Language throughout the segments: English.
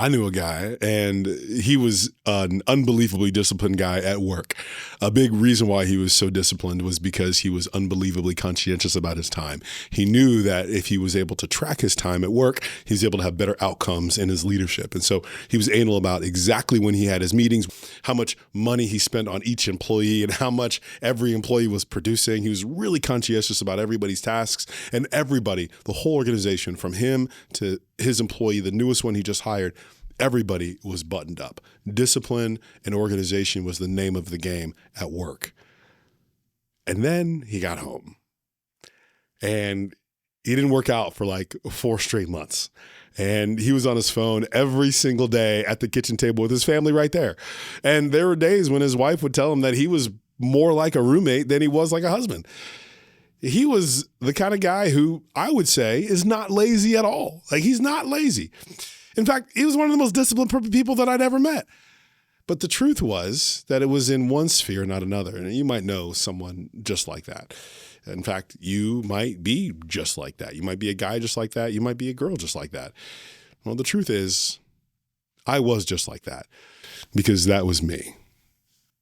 I knew a guy, and he was an unbelievably disciplined guy at work. A big reason why he was so disciplined was because he was unbelievably conscientious about his time. He knew that if he was able to track his time at work, he was able to have better outcomes in his leadership. And so he was anal about exactly when he had his meetings, how much money he spent on each employee, and how much every employee was producing. He was really conscientious about everybody's tasks, and everybody, the whole organization, from him to his employee, the newest one he just hired, everybody was buttoned up. Discipline and organization was the name of the game at work. And then he got home, and he didn't work out for like 4 straight months. And he was on his phone every single day at the kitchen table with his family right there. And there were days when his wife would tell him that he was more like a roommate than he was like a husband. He was the kind of guy who I would say is not lazy at all. Like, he's not lazy. In fact, he was one of the most disciplined people that I'd ever met. But the truth was that it was in one sphere, not another. And you might know someone just like that. In fact, you might be just like that. You might be a guy just like that. You might be a girl just like that. Well, the truth is, I was just like that, because that was me.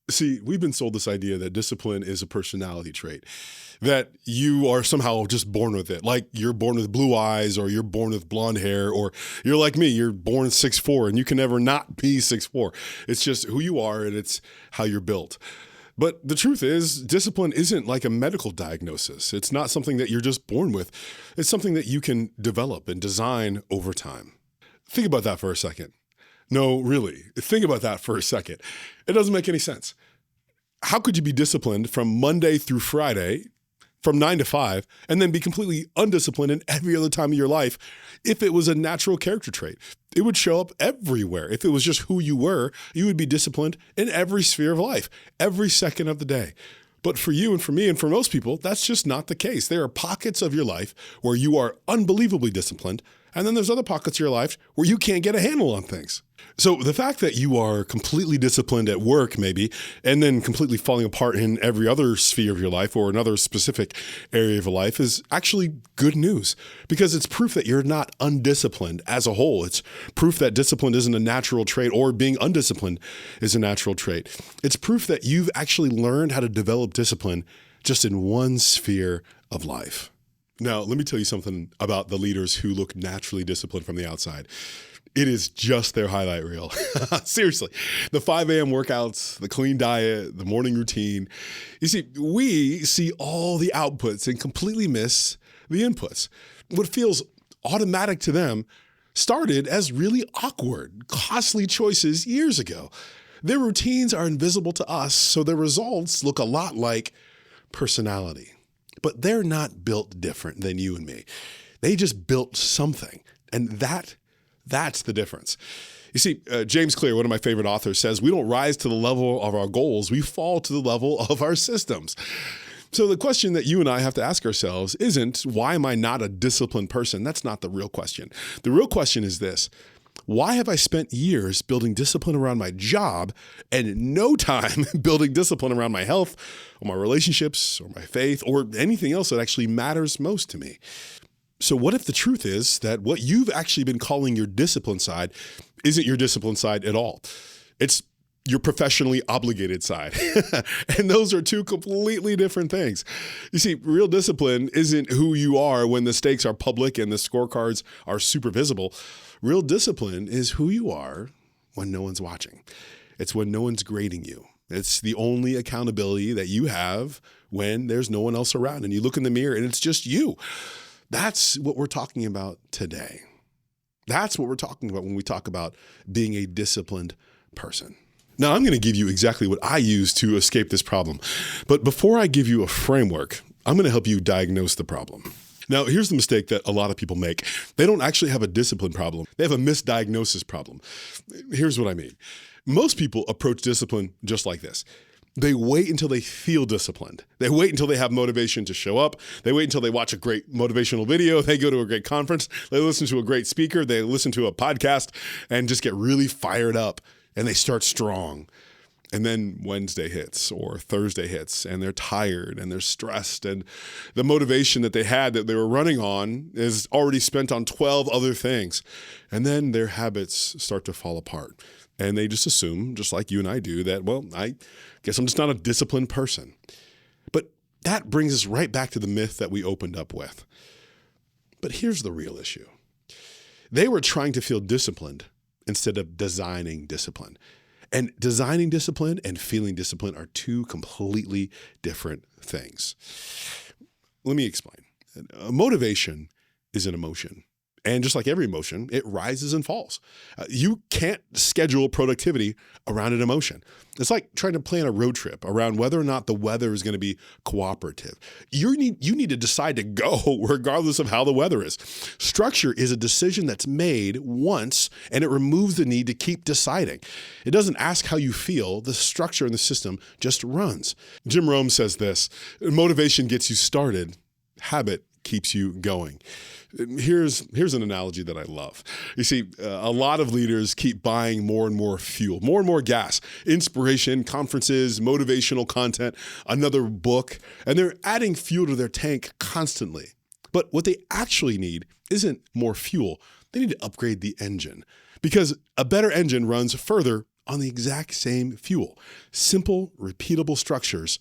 See, we've been sold this idea that discipline is a personality trait, that you are somehow just born with it. Like, you're born with blue eyes, or you're born with blonde hair, or you're like me, you're born 6'4", and you can never not be 6'4". It's just who you are, and it's how you're built. But the truth is, discipline isn't like a medical diagnosis. It's not something that you're just born with. It's something that you can develop and design over time. Think about that for a second. No, really, think about that for a second. It doesn't make any sense. How could you be disciplined from Monday through Friday, from 9 to 5, and then be completely undisciplined in every other time of your life if it was a natural character trait? It would show up everywhere. If it was just who you were, you would be disciplined in every sphere of life, every second of the day. But for you and for me and for most people, that's just not the case. There are pockets of your life where you are unbelievably disciplined, and then there's other pockets of your life where you can't get a handle on things. So the fact that you are completely disciplined at work, maybe, and then completely falling apart in every other sphere of your life or another specific area of your life is actually good news, because it's proof that you're not undisciplined as a whole. It's proof that discipline isn't a natural trait, or being undisciplined is a natural trait. It's proof that you've actually learned how to develop discipline just in one sphere of life. Now, let me tell you something about the leaders who look naturally disciplined from the outside. It is just their highlight reel. Seriously, the 5 a.m. workouts, the clean diet, the morning routine. You see, we see all the outputs and completely miss the inputs. What feels automatic to them started as really awkward, costly choices years ago. Their routines are invisible to us, so their results look a lot like personality. But they're not built different than you and me. They just built something, and that's the difference. You see, James Clear, one of my favorite authors, says, we don't rise to the level of our goals, we fall to the level of our systems. So the question that you and I have to ask ourselves isn't, why am I not a disciplined person? That's not the real question. The real question is this: why have I spent years building discipline around my job and no time building discipline around my health, or my relationships, or my faith, or anything else that actually matters most to me? So what if the truth is that what you've actually been calling your discipline side isn't your discipline side at all? It's your professionally obligated side. And those are two completely different things. You see, real discipline isn't who you are when the stakes are public and the scorecards are super visible. Real discipline is who you are when no one's watching. It's when no one's grading you. It's the only accountability that you have when there's no one else around and you look in the mirror and it's just you. That's what we're talking about today. That's what we're talking about when we talk about being a disciplined person. Now, I'm going to give you exactly what I use to escape this problem. But before I give you a framework, I'm going to help you diagnose the problem. Now, here's the mistake that a lot of people make. They don't actually have a discipline problem. They have a misdiagnosis problem. Here's what I mean. Most people approach discipline just like this. They wait until they feel disciplined. They wait until they have motivation to show up. They wait until they watch a great motivational video. They go to a great conference. They listen to a great speaker. They listen to a podcast and just get really fired up, and they start strong. And then Wednesday hits or Thursday hits and they're tired and they're stressed and the motivation that they had that they were running on is already spent on 12 other things. And then their habits start to fall apart. And they just assume, just like you and I do, that, well, I guess I'm just not a disciplined person. But that brings us right back to the myth that we opened up with. But here's the real issue. They were trying to feel disciplined instead of designing discipline. And designing discipline and feeling discipline are two completely different things. Let me explain. Motivation is an emotion. And just like every emotion, it rises and falls. You can't schedule productivity around an emotion. It's like trying to plan a road trip around whether or not the weather is going to be cooperative. You need to decide to go regardless of how the weather is. Structure is a decision that's made once, and it removes the need to keep deciding. It doesn't ask how you feel. The structure in the system just runs. Jim Rohn says this: motivation gets you started. Habit keeps you going. Here's an analogy that I love. You see, a lot of leaders keep buying more and more fuel, more and more gas, inspiration, conferences, motivational content, another book, and they're adding fuel to their tank constantly. But what they actually need isn't more fuel. They need to upgrade the engine because a better engine runs further on the exact same fuel. Simple, repeatable structures.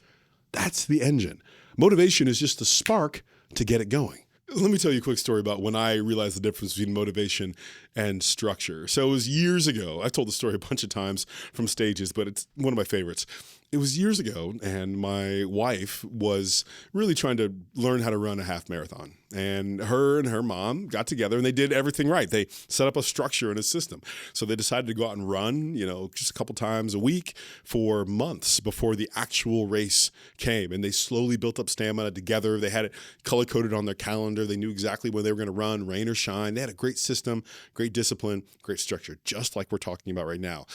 That's the engine. Motivation is just the spark to get it going. Let me tell you a quick story about when I realized the difference between motivation and structure. So it was years ago. I've told the story a bunch of times from stages, but it's one of my favorites. It was years ago, and my wife was really trying to learn how to run a half marathon. And her mom got together, and they did everything right. They set up a structure and a system. So they decided to go out and run, just a couple times a week for months before the actual race came. And they slowly built up stamina together. They had it color-coded on their calendar. They knew exactly when they were going to run, rain or shine. They had a great system, great discipline, great structure, just like we're talking about right now.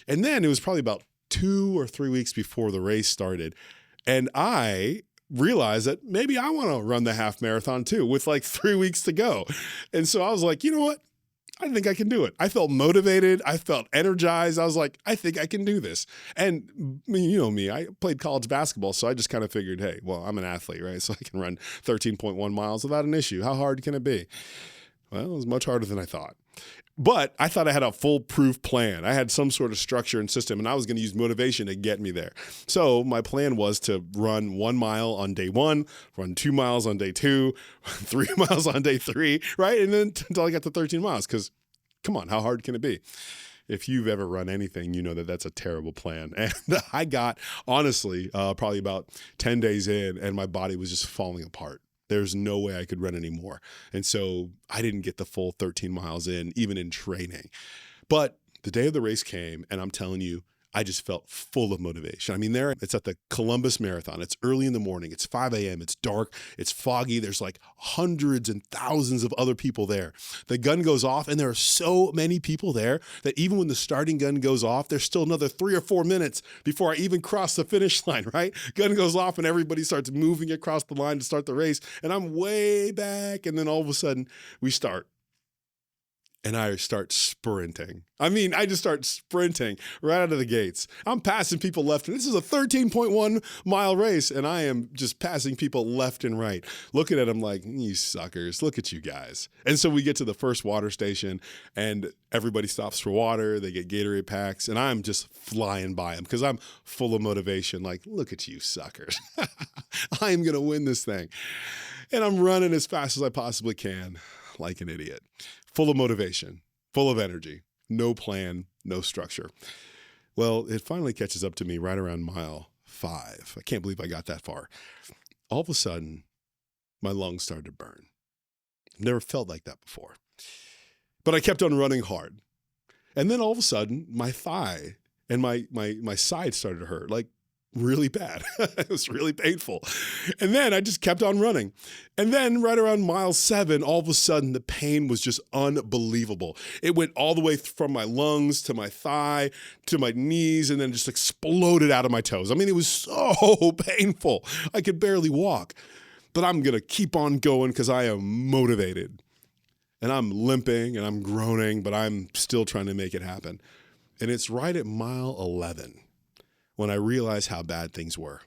And then it was probably about 2 or 3 weeks before the race started, and I realized that maybe I want to run the half marathon too with like 3 weeks to go. And so I was like, you know what? I think I can do it. I felt motivated. I felt energized. I was like, I think I can do this. And you know me, I played college basketball, so I just kind of figured, hey, well, I'm an athlete, right? So I can run 13.1 miles without an issue. How hard can it be? Well, it was much harder than I thought. But I thought I had a foolproof plan. I had some sort of structure and system, and I was going to use motivation to get me there. So my plan was to run 1 mile on day 1, run 2 miles on day 2, 3 miles on day 3, right? And then until I got to 13 miles, because come on, how hard can it be? If you've ever run anything, you know that that's a terrible plan. And I got, honestly, probably about 10 days in, and my body was just falling apart. There's no way I could run anymore. And so I didn't get the full 13 miles in, even in training. But the day of the race came, and I'm telling you, I just felt full of motivation. I mean, it's at the Columbus Marathon. It's early in the morning. It's 5 a.m. It's dark. It's foggy. There's like hundreds and thousands of other people there. The gun goes off, and there are so many people there that even when the starting gun goes off, there's still another 3 or 4 minutes before I even cross the finish line, right? Gun goes off, and everybody starts moving across the line to start the race, and I'm way back, and then all of a sudden, we start. And I start sprinting. I just start sprinting right out of the gates. I'm passing people left. This is a 13.1 mile race, and I am just passing people left and right, looking at them like, you suckers, look at you guys. And so we get to the first water station, and everybody stops for water. They get Gatorade packs, and I'm just flying by them because I'm full of motivation. Like, look at you suckers. I am going to win this thing. And I'm running as fast as I possibly can, like an idiot. Full of motivation, full of energy, no plan, no structure. Well, it finally catches up to me right around mile 5. I can't believe I got that far. All of a sudden, my lungs started to burn. I've never felt like that before. But I kept on running hard. And then all of a sudden, my thigh and my side started to hurt, like really bad. It was really painful. And then I just kept on running. And then right around mile 7, all of a sudden the pain was just unbelievable. It went all the way from my lungs to my thigh to my knees and then just exploded out of my toes. It was so painful. I could barely walk. But I'm going to keep on going because I am motivated. And I'm limping and I'm groaning, but I'm still trying to make it happen. And it's right at mile 11 when I realized how bad things were.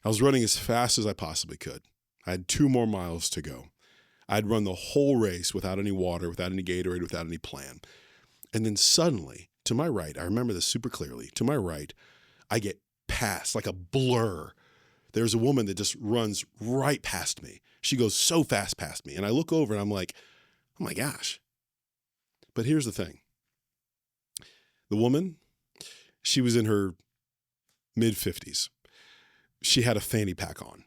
I was running as fast as I possibly could. I had 2 more miles to go. I'd run the whole race without any water, without any Gatorade, without any plan. And then suddenly, to my right, I remember this super clearly, to my right, I get passed like a blur. There's a woman that just runs right past me. She goes so fast past me. And I look over and I'm like, oh my gosh. But here's the thing. The woman, she was in her mid-50s. She had a fanny pack on.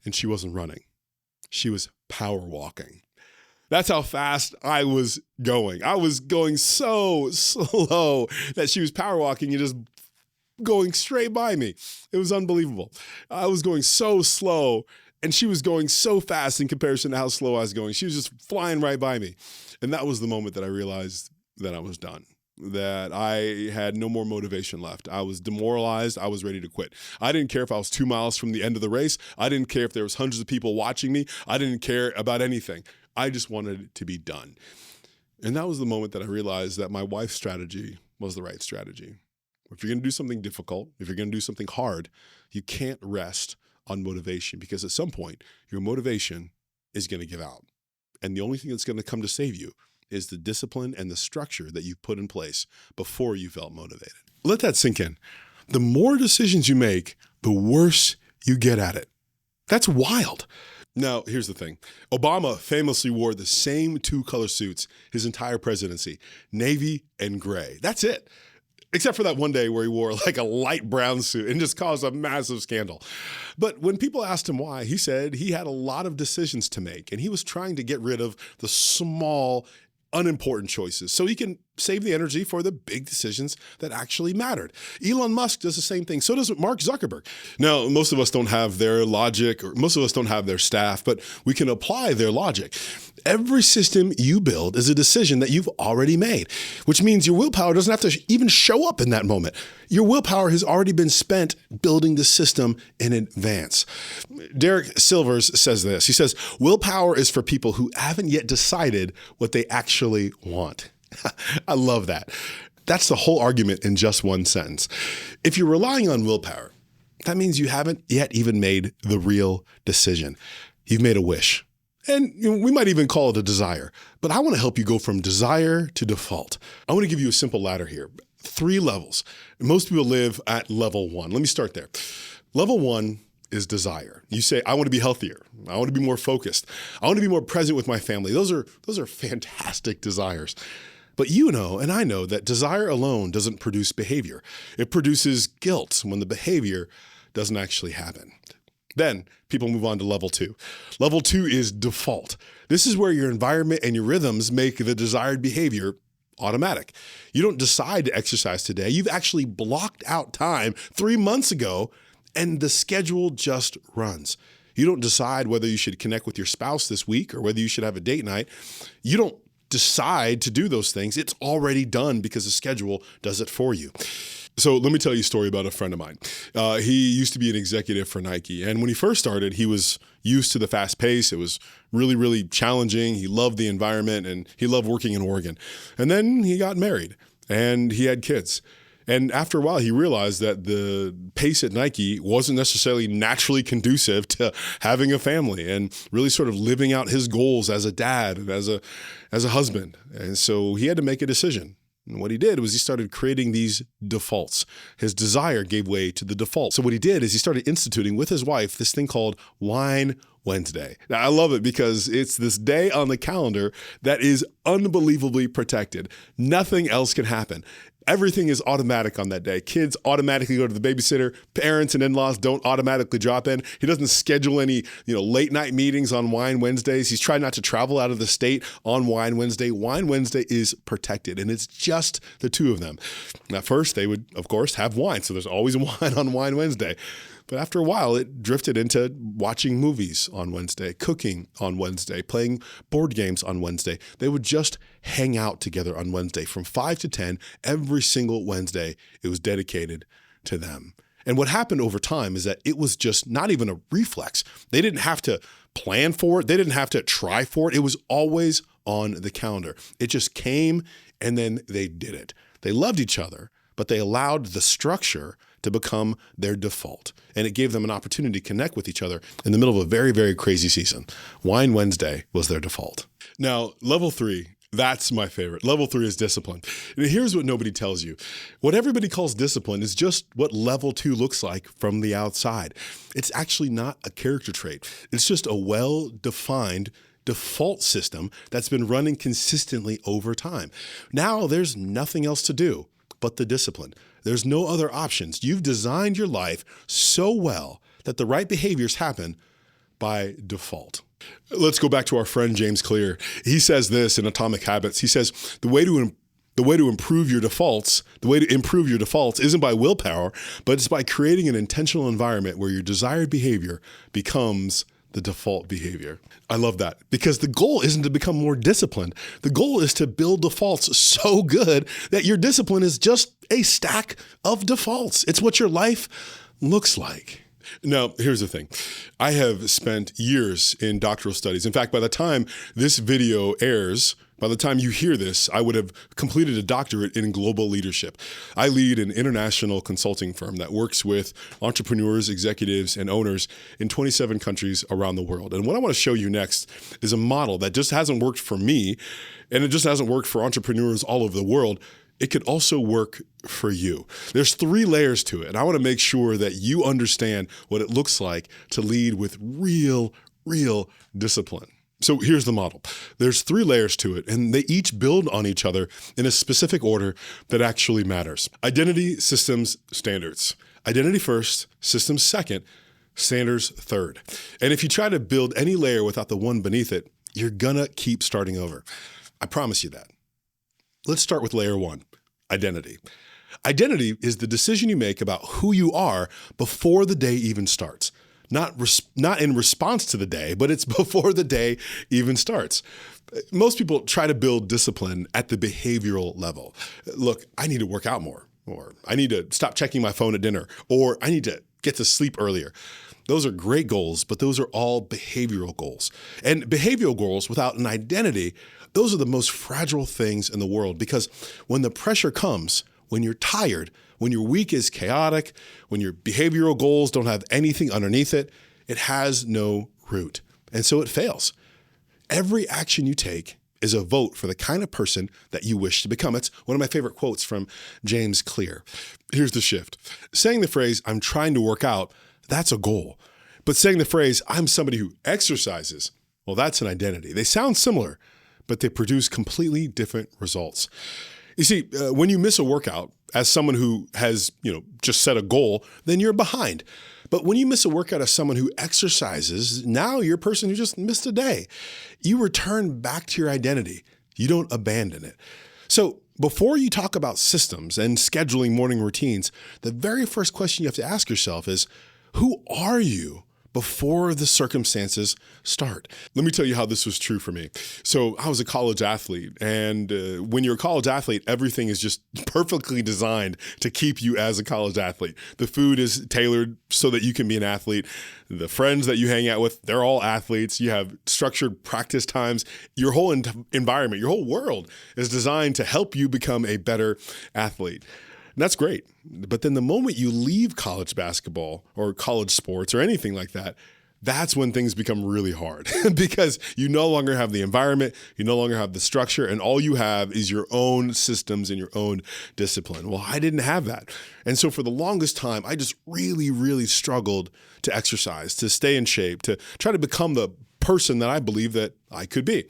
And she wasn't running. She was power walking. That's how fast I was going. I was going so slow that she was power walking and just going straight by me. It was unbelievable. I was going so slow and she was going so fast in comparison to how slow I was going. She was just flying right by me. And that was the moment that I realized that I was done, that I had no more motivation left. I was demoralized. I was ready to quit. I didn't care if I was 2 miles from the end of the race. I didn't care if there was hundreds of people watching me. I didn't care about anything. I just wanted it to be done. And that was the moment that I realized that my wife's strategy was the right strategy. If you're going to do something difficult, if you're going to do something hard, you can't rest on motivation, because at some point your motivation is going to give out. And the only thing that's going to come to save you is the discipline and the structure that you've put in place before you felt motivated. Let that sink in. The more decisions you make, the worse you get at it. That's wild. Now, here's the thing. Obama famously wore the same 2 color suits his entire presidency, navy and gray. That's it. Except for that one day where he wore like a light brown suit and just caused a massive scandal. But when people asked him why, he said he had a lot of decisions to make and he was trying to get rid of the small, unimportant choices so he can save the energy for the big decisions that actually mattered. Elon Musk does the same thing. So does Mark Zuckerberg. Now, most of us don't have their logic, or most of us don't have their staff, but we can apply their logic. Every system you build is a decision that you've already made, which means your willpower doesn't have to even show up in that moment. Your willpower has already been spent building the system in advance. Derek Silvers says this. He says, willpower is for people who haven't yet decided what they actually want. I love that. That's the whole argument in just one sentence. If you're relying on willpower, that means you haven't yet even made the real decision. You've made a wish. And we might even call it a desire. But I want to help you go from desire to default. I want to give you a simple ladder here. 3 levels. Most people live at level 1. Let me start there. Level 1 is desire. You say, I want to be healthier. I want to be more focused. I want to be more present with my family. Those are fantastic desires. But you know, and I know, that desire alone doesn't produce behavior. It produces guilt when the behavior doesn't actually happen. Then people move on to level 2. Level 2 is default. This is where your environment and your rhythms make the desired behavior automatic. You don't decide to exercise today. You've actually blocked out time 3 months ago, and the schedule just runs. You don't decide whether you should connect with your spouse this week or whether you should have a date night. You don't decide to do those things. It's already done because the schedule does it for you. So let me tell you a story about a friend of mine. He used to be an executive for Nike. And when he first started, he was used to the fast pace. It was really, really challenging. He loved the environment and he loved working in Oregon. And then he got married and he had kids. And after a while, he realized that the pace at Nike wasn't necessarily naturally conducive to having a family and really sort of living out his goals as a dad and as a husband. And so he had to make a decision. And what he did was he started creating these defaults. His desire gave way to the default. So what he did is he started instituting with his wife this thing called Wine Wednesday. Now, I love it because it's this day on the calendar that is unbelievably protected. Nothing else can happen. Everything is automatic on that day. Kids automatically go to the babysitter. Parents and in-laws don't automatically drop in. He doesn't schedule any, late night meetings on Wine Wednesdays. He's trying not to travel out of the state on Wine Wednesday. Wine Wednesday is protected, and it's just the two of them. At first, they would, of course, have wine. So there's always wine on Wine Wednesday. But after a while, it drifted into watching movies on Wednesday, cooking on Wednesday, playing board games on Wednesday. They would just hang out together on Wednesday from 5 to 10 every single Wednesday. It was dedicated to them. And what happened over time is that it was just not even a reflex. They didn't have to plan for it. They didn't have to try for it. It was always on the calendar. It just came and then they did it. They loved each other, but they allowed the structure to become their default. And it gave them an opportunity to connect with each other in the middle of a very, very crazy season. Wine Wednesday was their default. Now, level 3, that's my favorite. Level 3 is discipline. And here's what nobody tells you. What everybody calls discipline is just what level 2 looks like from the outside. It's actually not a character trait. It's just a well-defined default system that's been running consistently over time. Now there's nothing else to do but the discipline. There's no other options. You've designed your life so well that the right behaviors happen by default. Let's go back to our friend James Clear. He says this in Atomic Habits. He says, the way to improve your defaults isn't by willpower, but it's by creating an intentional environment where your desired behavior becomes the default behavior. I love that, because the goal isn't to become more disciplined. The goal is to build defaults so good that your discipline is just a stack of defaults. It's what your life looks like. Now, here's the thing. I have spent years in doctoral studies. In fact, by the time this video airs, by the time you hear this, I would have completed a doctorate in global leadership. I lead an international consulting firm that works with entrepreneurs, executives, and owners in 27 countries around the world. And what I want to show you next is a model that just hasn't worked for me, and it just hasn't worked for entrepreneurs all over the world. It could also work for you. There's 3 layers to it, and I want to make sure that you understand what it looks like to lead with real discipline. So here's the model. There's 3 layers to it, and they each build on each other in a specific order that actually matters. Identity, systems, standards. Identity first, systems second, standards third. And if you try to build any layer without the one beneath it, you're gonna keep starting over. I promise you that. Let's start with layer 1, identity. Identity is the decision you make about who you are before the day even starts. Not in response to the day, but it's before the day even starts. Most people try to build discipline at the behavioral level. Look, I need to work out more, or I need to stop checking my phone at dinner, or I need to get to sleep earlier. Those are great goals, but those are all behavioral goals. And behavioral goals without an identity, those are the most fragile things in the world, because when the pressure comes, when you're tired, when your week is chaotic, when your behavioral goals don't have anything underneath it, it has no root. And so it fails. Every action you take is a vote for the kind of person that you wish to become. It's one of my favorite quotes from James Clear. Here's the shift. Saying the phrase, I'm trying to work out, that's a goal. But saying the phrase, I'm somebody who exercises, well, that's an identity. They sound similar, but they produce completely different results. You see, when you miss a workout, as someone who has, just set a goal, then you're behind. But when you miss a workout as someone who exercises, now you're a person who just missed a day. You return back to your identity. You don't abandon it. So before you talk about systems and scheduling morning routines, the very first question you have to ask yourself is, who are you before the circumstances start? Let me tell you how this was true for me. So I was a college athlete, and when you're a college athlete, everything is just perfectly designed to keep you as a college athlete. The food is tailored so that you can be an athlete. The friends that you hang out with, they're all athletes. You have structured practice times. Your whole environment, your whole world is designed to help you become a better athlete. And that's great. But then the moment you leave college basketball or college sports or anything like that, that's when things become really hard because you no longer have the environment, you no longer have the structure, and all you have is your own systems and your own discipline. Well, I didn't have that. And so for the longest time, I just really struggled to exercise, to stay in shape, to try to become the person that I believe that I could be.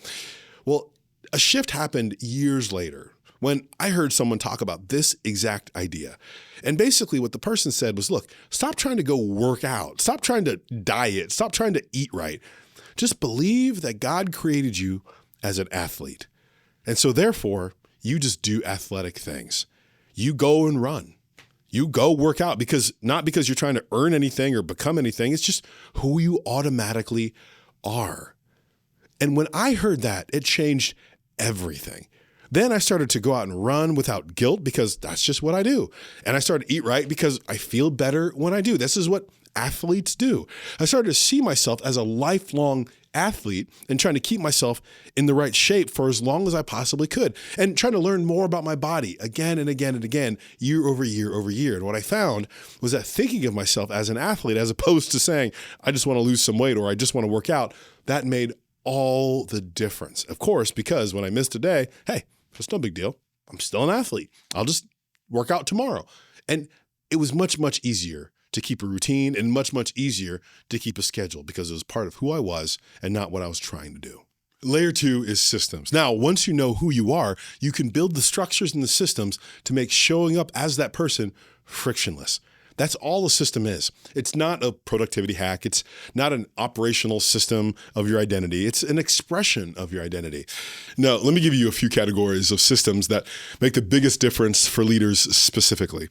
Well, a shift happened years later when I heard someone talk about this exact idea. And basically what the person said was, look, stop trying to go work out. Stop trying to diet. Stop trying to eat right. Just believe that God created you as an athlete. And so therefore, you just do athletic things. You go and run. You go work out not because you're trying to earn anything or become anything. It's just who you automatically are. And when I heard that, it changed everything. Then I started to go out and run without guilt because that's just what I do. And I started to eat right because I feel better when I do. This is what athletes do. I started to see myself as a lifelong athlete and trying to keep myself in the right shape for as long as I possibly could, and trying to learn more about my body again and again and again, year over year over year. And what I found was that thinking of myself as an athlete, as opposed to saying, I just want to lose some weight or I just want to work out, that made all the difference. Of course, because when I missed a day, hey, it's no big deal. I'm still an athlete. I'll just work out tomorrow. And it was much, much easier to keep a routine and much, much easier to keep a schedule because it was part of who I was and not what I was trying to do. Layer 2 is systems. Now, once you know who you are, you can build the structures and the systems to make showing up as that person frictionless. That's all a system is. It's not a productivity hack. It's not an operational system of your identity. It's an expression of your identity. Now, let me give you a few categories of systems that make the biggest difference for leaders specifically.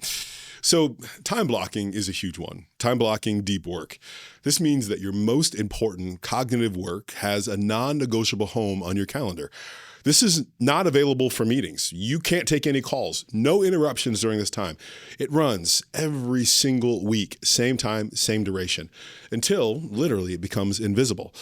So time blocking is a huge one. Time blocking deep work. This means that your most important cognitive work has a non-negotiable home on your calendar. This is not available for meetings. You can't take any calls, no interruptions during this time. It runs every single week, same time, same duration, until literally it becomes invisible.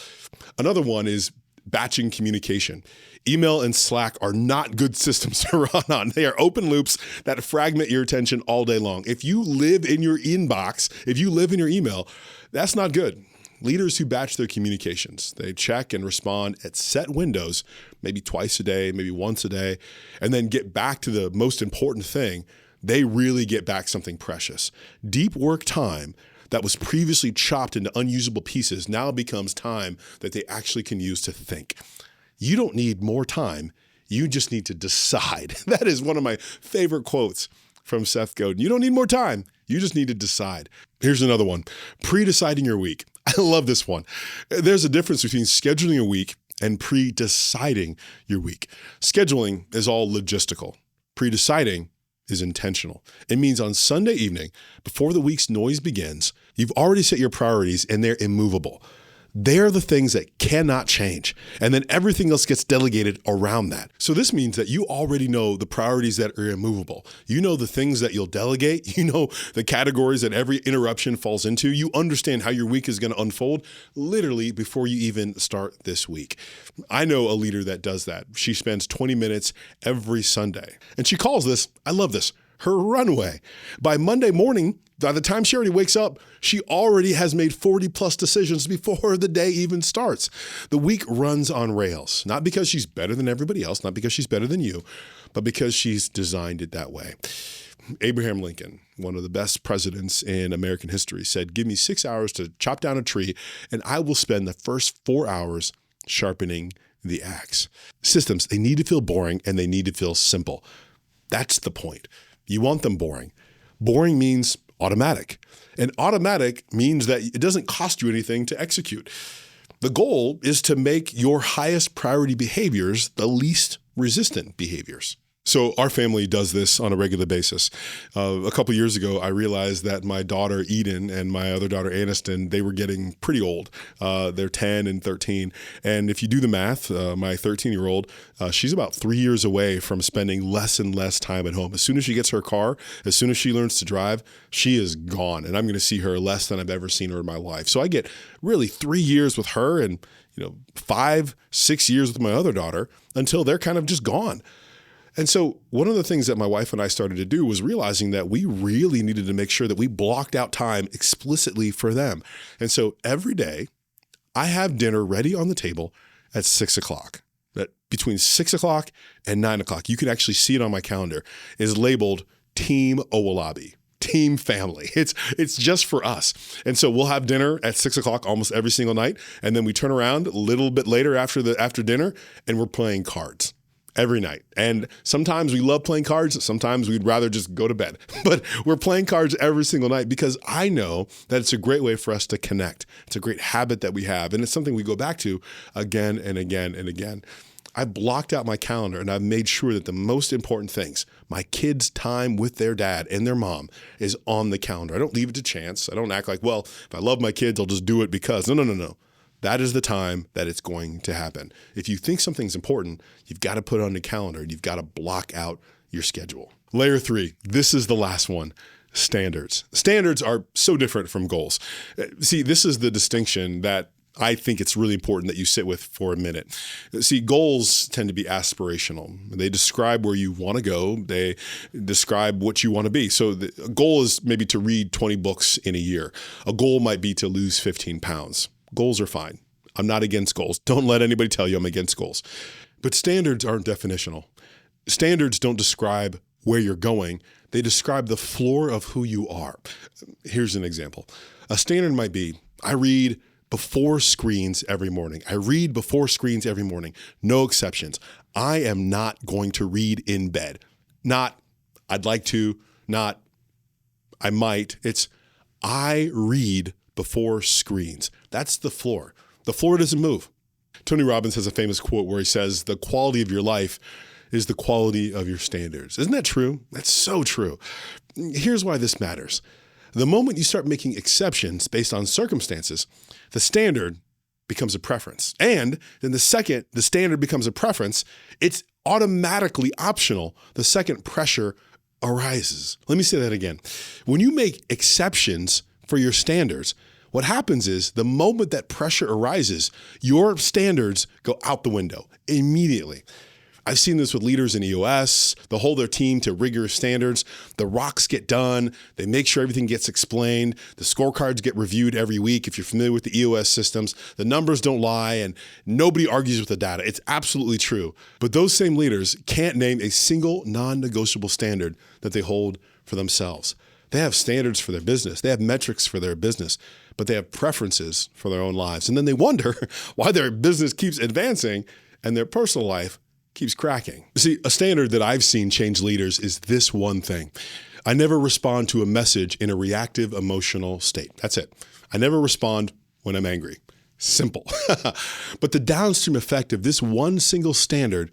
Another one is batching communication. Email and Slack are not good systems to run on. They are open loops that fragment your attention all day long. If you live in your inbox, if you live in your email, that's not good. Leaders who batch their communications, they check and respond at set windows, maybe twice a day, maybe once a day, and then get back to the most important thing, they really get back something precious. Deep work time that was previously chopped into unusable pieces now becomes time that they actually can use to think. You don't need more time. You just need to decide. That is one of my favorite quotes from Seth Godin. You don't need more time. You just need to decide. Here's another one. Pre-deciding your week. I love this one. There's a difference between scheduling a week and pre-deciding your week. Scheduling is all logistical. Pre-deciding is intentional. It means on Sunday evening, before the week's noise begins, you've already set your priorities and they're immovable. They're the things that cannot change. And then everything else gets delegated around that. So this means that you already know the priorities that are immovable. You know the things that you'll delegate. You know the categories that every interruption falls into. You understand how your week is going to unfold literally before you even start this week. I know a leader that does that. She spends 20 minutes every Sunday. And she calls this, I love this, her runway. By Monday morning, by the time she already wakes up, she already has made 40 plus decisions before the day even starts. The week runs on rails, not because she's better than everybody else, not because she's better than you, but because she's designed it that way. Abraham Lincoln, one of the best presidents in American history, said, give me 6 hours to chop down a tree and I will spend the first 4 hours sharpening the axe. Systems, they need to feel boring and they need to feel simple. That's the point. You want them boring. Boring means automatic. And automatic means that it doesn't cost you anything to execute. The goal is to make your highest priority behaviors the least resistant behaviors. So our family does this on a regular basis. A couple years ago, I realized that my daughter Eden and my other daughter Aniston, they were getting pretty old. They're 10 and 13. And if you do the math, my 13-year-old, she's about 3 years away from spending less and less time at home. As soon as she gets her car, as soon as she learns to drive, she is gone. And I'm going to see her less than I've ever seen her in my life. So I get really 3 years with her and 5, 6 years with my other daughter until they're kind of just gone. And so one of the things that my wife and I started to do was realizing that we really needed to make sure that we blocked out time explicitly for them. And so every day I have dinner ready on the table at 6 o'clock. That between 6 o'clock and 9 o'clock, you can actually see it on my calendar, is labeled Team Owolabi. Team family. It's just for us. And so we'll have dinner at 6 o'clock almost every single night. And then we turn around a little bit later after dinner and we're playing cards. Every night. And sometimes we love playing cards. Sometimes we'd rather just go to bed. But we're playing cards every single night because I know that it's a great way for us to connect. It's a great habit that we have. And it's something we go back to again and again and again. I blocked out my calendar and I've made sure that the most important things, my kids' time with their dad and their mom, is on the calendar. I don't leave it to chance. I don't act like, well, if I love my kids, I'll just do it because. No. That is the time that it's going to happen. If you think something's important, you've got to put it on the calendar and you've got to block out your schedule. Layer 3, this is the last one, Standards. Standards are so different from goals. See, this is the distinction that I think it's really important that you sit with for a minute. See, goals tend to be aspirational. They describe where you want to go. They describe what you want to be. So a goal is maybe to read 20 books in a year. A goal might be to lose 15 pounds. Goals are fine. I'm not against goals. Don't let anybody tell you I'm against goals. But standards aren't definitional. Standards don't describe where you're going. They describe the floor of who you are. Here's an example. A standard might be, I read before screens every morning. I read before screens every morning. No exceptions. I am not going to read in bed. Not, I'd like to, not, I might. It's, I read before screens. That's the floor. The floor doesn't move. Tony Robbins has a famous quote where he says, the quality of your life is the quality of your standards. Isn't that true? That's so true. Here's why this matters. The moment you start making exceptions based on circumstances, the standard becomes a preference. And then the second the standard becomes a preference, it's automatically optional the second pressure arises. Let me say that again. When you make exceptions for your standards, what happens is the moment that pressure arises, your standards go out the window immediately. I've seen this with leaders in EOS. They'll hold their team to rigorous standards. The rocks get done. They make sure everything gets explained. The scorecards get reviewed every week. If you're familiar with the EOS systems, the numbers don't lie and nobody argues with the data. It's absolutely true. But those same leaders can't name a single non-negotiable standard that they hold for themselves. They have standards for their business. They have metrics for their business, but they have preferences for their own lives. And then they wonder why their business keeps advancing and their personal life keeps cracking. See, a standard that I've seen change leaders is this one thing. I never respond to a message in a reactive emotional state. That's it. I never respond when I'm angry. Simple. But the downstream effect of this one single standard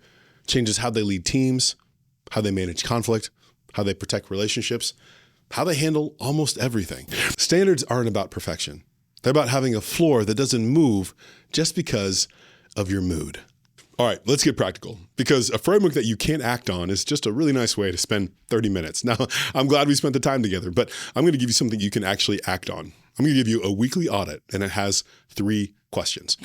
changes how they lead teams, how they manage conflict, how they protect relationships, how they handle almost everything. Standards aren't about perfection. They're about having a floor that doesn't move just because of your mood. All right, let's get practical, because a framework that you can't act on is just a really nice way to spend 30 minutes. Now, I'm glad we spent the time together, but I'm going to give you something you can actually act on. I'm going to give you a weekly audit, and it has 3 questions.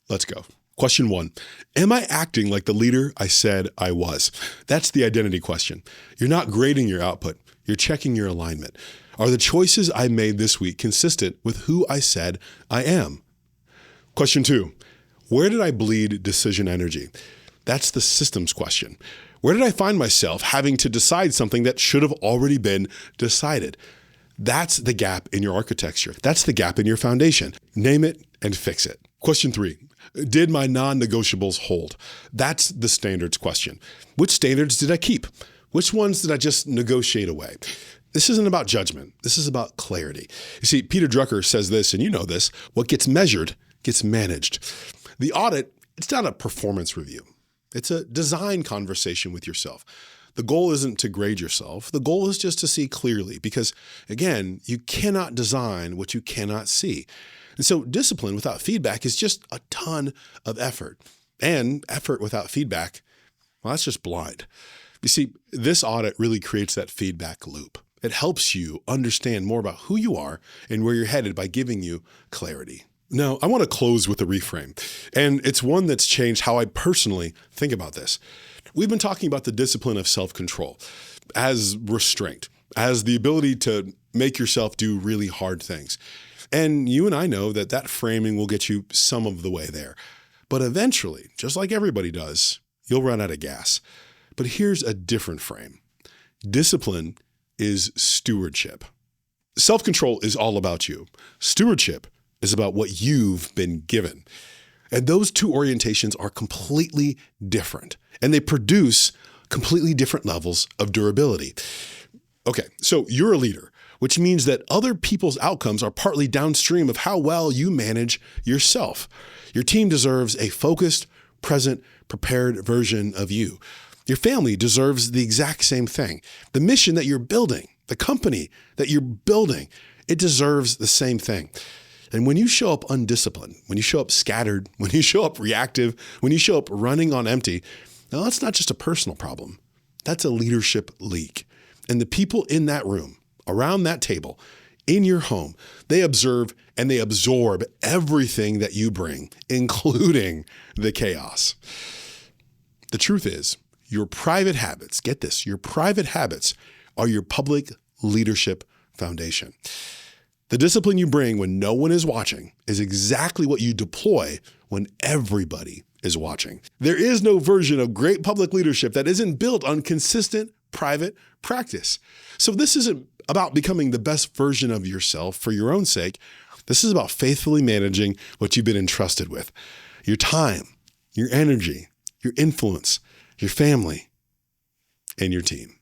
Let's go. Question 1, am I acting like the leader I said I was? That's the identity question. You're not grading your output. You're checking your alignment. Are the choices I made this week consistent with who I said I am? Question 2, where did I bleed decision energy? That's the systems question. Where did I find myself having to decide something that should have already been decided? That's the gap in your architecture. That's the gap in your foundation. Name it and fix it. Question 3, did my non-negotiables hold? That's the standards question. Which standards did I keep? Which ones did I just negotiate away? This isn't about judgment. This is about clarity. You see, Peter Drucker says this, and you know this, what gets measured gets managed. The audit, it's not a performance review. It's a design conversation with yourself. The goal isn't to grade yourself. The goal is just to see clearly because, again, you cannot design what you cannot see. And so discipline without feedback is just a ton of effort. And effort without feedback, well, that's just blind. You see, this audit really creates that feedback loop. It helps you understand more about who you are and where you're headed by giving you clarity. Now, I want to close with a reframe, and it's one that's changed how I personally think about this. We've been talking about the discipline of self-control as restraint, as the ability to make yourself do really hard things. And you and I know that that framing will get you some of the way there. But eventually, just like everybody does, you'll run out of gas. But here's a different frame. Discipline is stewardship. Self-control is all about you. Stewardship is about what you've been given. And those two orientations are completely different, and they produce completely different levels of durability. Okay, so you're a leader, which means that other people's outcomes are partly downstream of how well you manage yourself. Your team deserves a focused, present, prepared version of you. Your family deserves the exact same thing. The mission that you're building, the company that you're building, it deserves the same thing. And when you show up undisciplined, when you show up scattered, when you show up reactive, when you show up running on empty, now that's not just a personal problem. That's a leadership leak. And the people in that room around that table in your home, they observe and they absorb everything that you bring, including the chaos. The truth is, your private habits, get this, your private habits are your public leadership foundation. The discipline you bring when no one is watching is exactly what you deploy when everybody is watching. There is no version of great public leadership that isn't built on consistent private practice. So this isn't about becoming the best version of yourself for your own sake. This is about faithfully managing what you've been entrusted with: your time, your energy, your influence, your family, and your team.